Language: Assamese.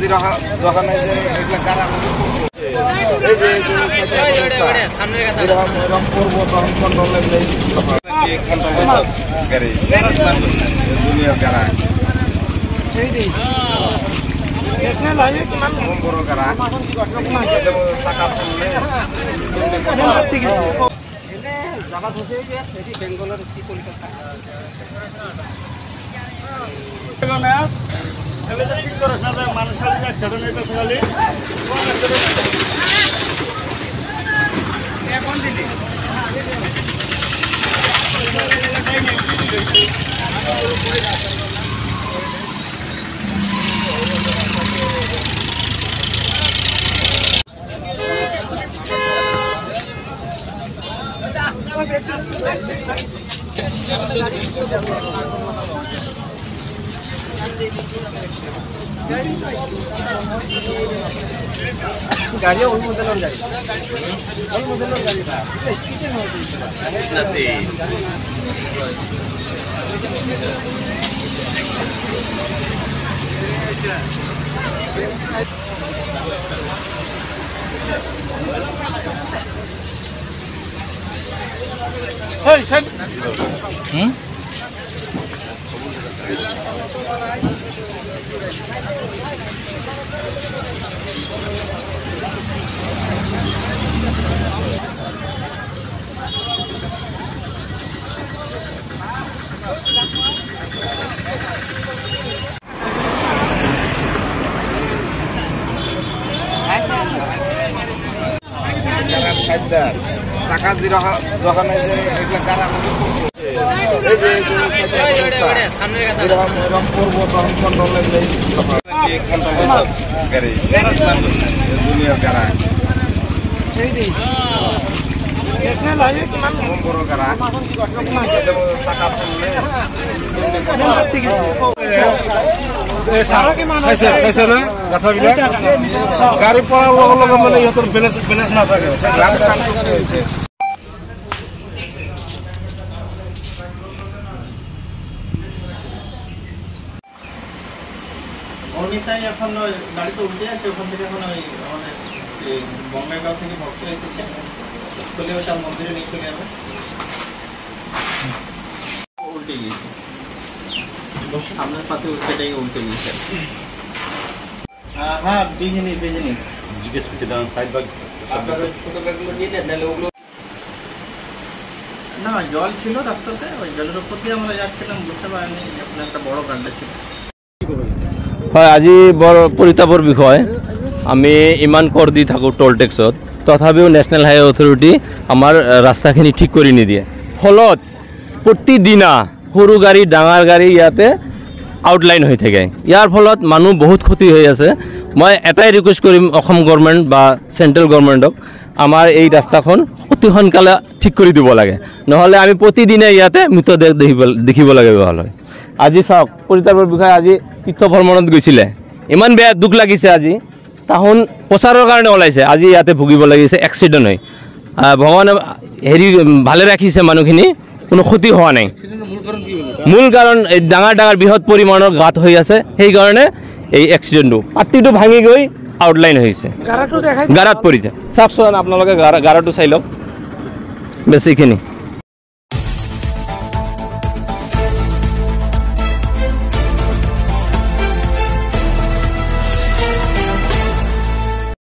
টাকা যখন এগুলা কারা বড় কারা জামাত হচ্ছে এটি বেঙ্গলের কি কলকাতা ঠিক করে মানুষ गाड़ी और मॉडल और गाड़ी था स्पीड में इतना से টাকা যখন এগুলা কারা বড় কারা গাড়ী পৰাৰ লগে লগে মানে ইহঁতৰ বেলেঞ্চ নাথাকে অনিতাই এখন গাড়িতে উল্টে আছে ওখান থেকে এখন ওই আমাদের বঙ্গাইগাঁও থেকে ভক্ত এসেছে বলে ওটা মন্দিরে নিয়ে চলে যাবে উল্টে গিয়েছে সামনের পাতে উল্টেটাই উল্টে গিয়েছে হ্যাঁ বেজে নি জিজ্ঞেস করতে দাম সাইড ব্যাগ আপনার ছোট ব্যাগগুলো নিয়ে নেন নাহলে ওগুলো না জল ছিল রাস্তাতে ওই জলের উপর দিয়ে আমরা যাচ্ছিলাম বুঝতে পারিনি আপনার একটা বড় গাড্ডা ছিল হয় আজি বৰ পৰিতাপৰ বিষয় আমি ইমান কৰ দি থাকোঁ টোল টেক্সত তথাপিও নেশ্যনেল হাইৱে অথৰিটি আমাৰ ৰাস্তাখিনি ঠিক কৰি নিদিয়ে ফলত প্ৰতিদিনা সৰু গাড়ী ডাঙৰ গাড়ী ইয়াতে আউটলাইন হৈ থাকে ইয়াৰ ফলত মানুহ বহুত ক্ষতি হৈ আছে মই এটাই ৰিকুৱেষ্ট কৰিম অসম গভৰ্ণমেণ্ট বা চেণ্ট্ৰেল গভৰ্ণমেণ্টক আমাৰ এই ৰাস্তাখন অতি সোনকালে ঠিক কৰি দিব লাগে নহ'লে আমি প্ৰতিদিনে ইয়াতে মৃতদেহ দেখিব লাগে ভাল হয় আজি চাওক পৰিতাপৰ বিষয়ে আজি তীৰ্থ ভ্ৰমণত গৈছিলে ইমান বেয়া দুখ লাগিছে আজি তাহোন প্ৰচাৰৰ কাৰণে ওলাইছে আজি ইয়াতে ভুগিব লাগিছে এক্সিডেণ্ট হৈ ভগৱানে হেৰি ভালে ৰাখিছে মানুহখিনি কোনো ক্ষতি হোৱা নাই মূল কাৰণ এই ডাঙৰ ডাঙৰ বৃহৎ পৰিমাণৰ গাঁত হৈ আছে সেইকাৰণে এই এক্সিডেণ্টটো পাতিটো ভাঙি গৈ আউটলাইন হৈছে গাৰাত পৰিছে চাওকচোন আপোনালোকে গাৰাটো চাই লওক বেছিখিনি